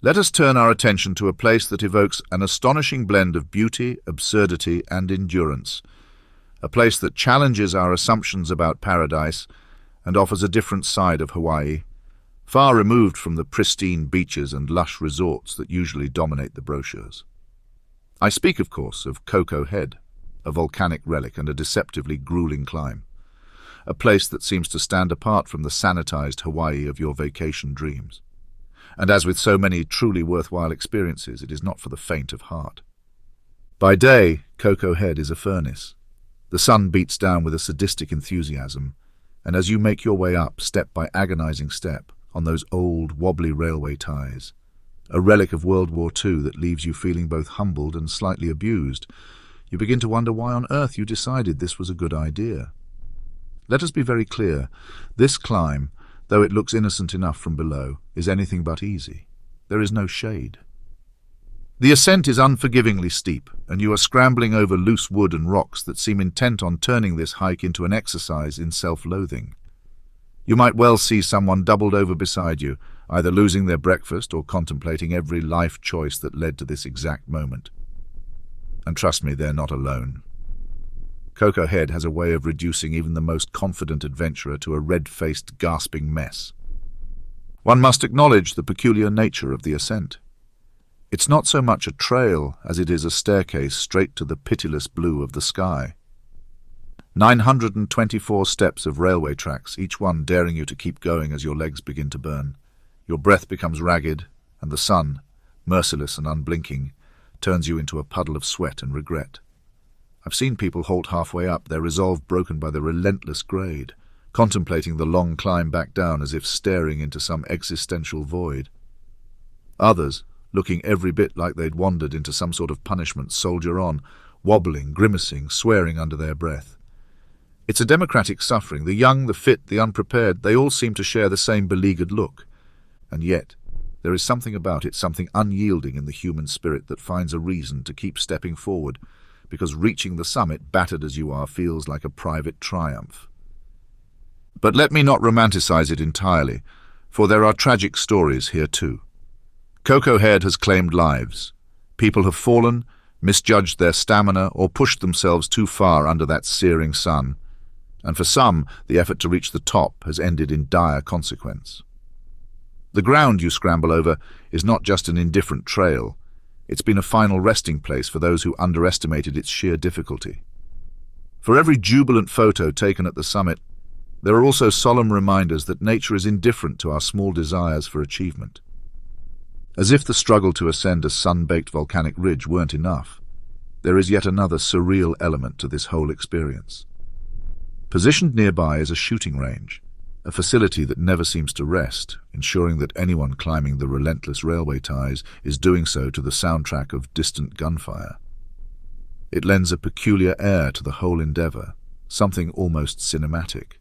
Let us turn our attention to a place that evokes an astonishing blend of beauty, absurdity, and endurance. A place that challenges our assumptions about paradise and offers a different side of Hawaii, far removed from the pristine beaches and lush resorts that usually dominate the brochures. I speak, of course, of Koko Head, a volcanic relic and a deceptively grueling climb. A place that seems to stand apart from the sanitized Hawaii of your vacation dreams. And as with so many truly worthwhile experiences, it is not for the faint of heart. By day, Koko Head is a furnace. The sun beats down with a sadistic enthusiasm, and as you make your way up, step by agonizing step, on those old, wobbly railway ties, a relic of World War II that leaves you feeling both humbled and slightly abused, you begin to wonder why on earth you decided this was a good idea. Let us be very clear, this climb, though it looks innocent enough from below, is anything but easy. There is no shade. The ascent is unforgivingly steep, and you are scrambling over loose wood and rocks that seem intent on turning this hike into an exercise in self-loathing. You might well see someone doubled over beside you, either losing their breakfast or contemplating every life choice that led to this exact moment. And trust me, they're not alone. Koko Head has a way of reducing even the most confident adventurer to a red-faced, gasping mess. One must acknowledge the peculiar nature of the ascent. It's not so much a trail as it is a staircase straight to the pitiless blue of the sky. 924 steps of railway tracks, each one daring you to keep going as your legs begin to burn. Your breath becomes ragged, and the sun, merciless and unblinking, turns you into a puddle of sweat and regret. I've seen people halt halfway up, their resolve broken by the relentless grade, contemplating the long climb back down as if staring into some existential void. Others, looking every bit like they'd wandered into some sort of punishment, soldier on, wobbling, grimacing, swearing under their breath. It's a democratic suffering. The young, the fit, the unprepared, they all seem to share the same beleaguered look. And yet, there is something about it, something unyielding in the human spirit that finds a reason to keep stepping forward, because reaching the summit, battered as you are, feels like a private triumph. But let me not romanticize it entirely, for there are tragic stories here too. Koko Head has claimed lives. People have fallen, misjudged their stamina, or pushed themselves too far under that searing sun. And for some, the effort to reach the top has ended in dire consequence. The ground you scramble over is not just an indifferent trail. It's been a final resting place for those who underestimated its sheer difficulty. For every jubilant photo taken at the summit, there are also solemn reminders that nature is indifferent to our small desires for achievement. As if the struggle to ascend a sun-baked volcanic ridge weren't enough, there is yet another surreal element to this whole experience. Positioned nearby is a shooting range, a facility that never seems to rest, ensuring that anyone climbing the relentless railway ties is doing so to the soundtrack of distant gunfire. It lends a peculiar air to the whole endeavor, something almost cinematic.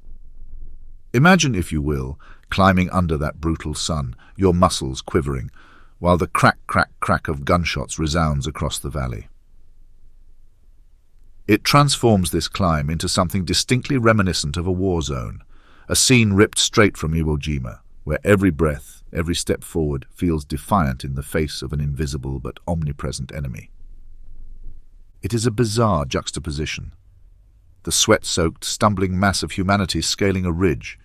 Imagine, if you will, climbing under that brutal sun, your muscles quivering, while the crack, crack, crack of gunshots resounds across the valley. It transforms this climb into something distinctly reminiscent of a war zone, a scene ripped straight from Iwo Jima, where every breath, every step forward feels defiant in the face of an invisible but omnipresent enemy. It is a bizarre juxtaposition. The sweat-soaked, stumbling mass of humanity scaling a ridge,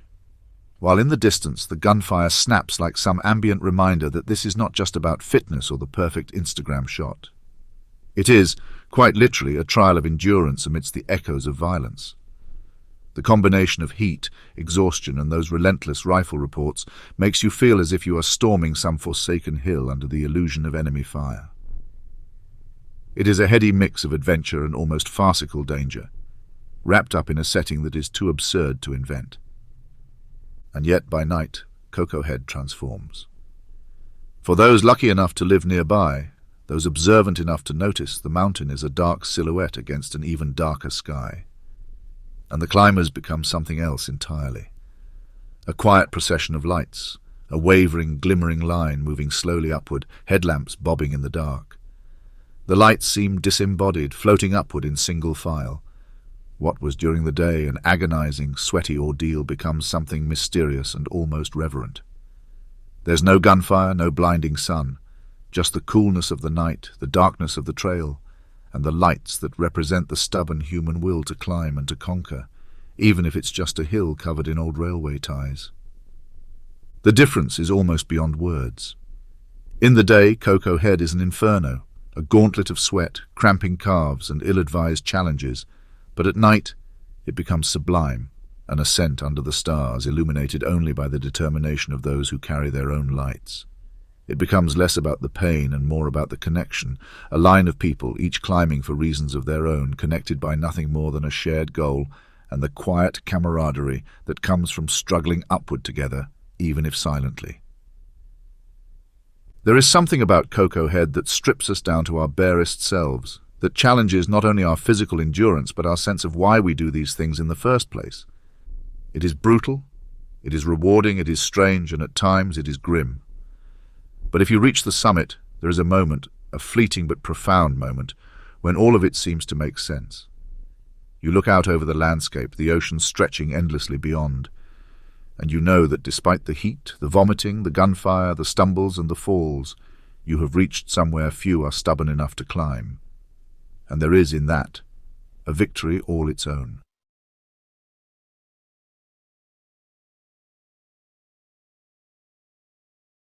while in the distance the gunfire snaps like some ambient reminder that this is not just about fitness or the perfect Instagram shot. It is, quite literally, a trial of endurance amidst the echoes of violence. The combination of heat, exhaustion, and those relentless rifle reports makes you feel as if you are storming some forsaken hill under the illusion of enemy fire. It is a heady mix of adventure and almost farcical danger, wrapped up in a setting that is too absurd to invent. And yet, by night, Koko Head transforms. For those lucky enough to live nearby, those observant enough to notice, the mountain is a dark silhouette against an even darker sky. And the climbers become something else entirely. A quiet procession of lights, a wavering, glimmering line moving slowly upward, headlamps bobbing in the dark. The lights seem disembodied, floating upward in single file. What was during the day an agonizing, sweaty ordeal becomes something mysterious and almost reverent. There's no gunfire, no blinding sun, just the coolness of the night, the darkness of the trail, and the lights that represent the stubborn human will to climb and to conquer, even if it's just a hill covered in old railway ties. The difference is almost beyond words. In the day, Koko Head is an inferno, a gauntlet of sweat, cramping calves, and ill-advised challenges, but at night it becomes sublime, an ascent under the stars, illuminated only by the determination of those who carry their own lights. It becomes less about the pain and more about the connection, a line of people, each climbing for reasons of their own, connected by nothing more than a shared goal and the quiet camaraderie that comes from struggling upward together, even if silently. There is something about Koko Head that strips us down to our barest selves, that challenges not only our physical endurance but our sense of why we do these things in the first place. It is brutal, it is rewarding, it is strange, and at times it is grim. But if you reach the summit, there is a moment, a fleeting but profound moment, when all of it seems to make sense. You look out over the landscape, the ocean stretching endlessly beyond, and you know that despite the heat, the vomiting, the gunfire, the stumbles and the falls, you have reached somewhere few are stubborn enough to climb. And there is in that a victory all its own.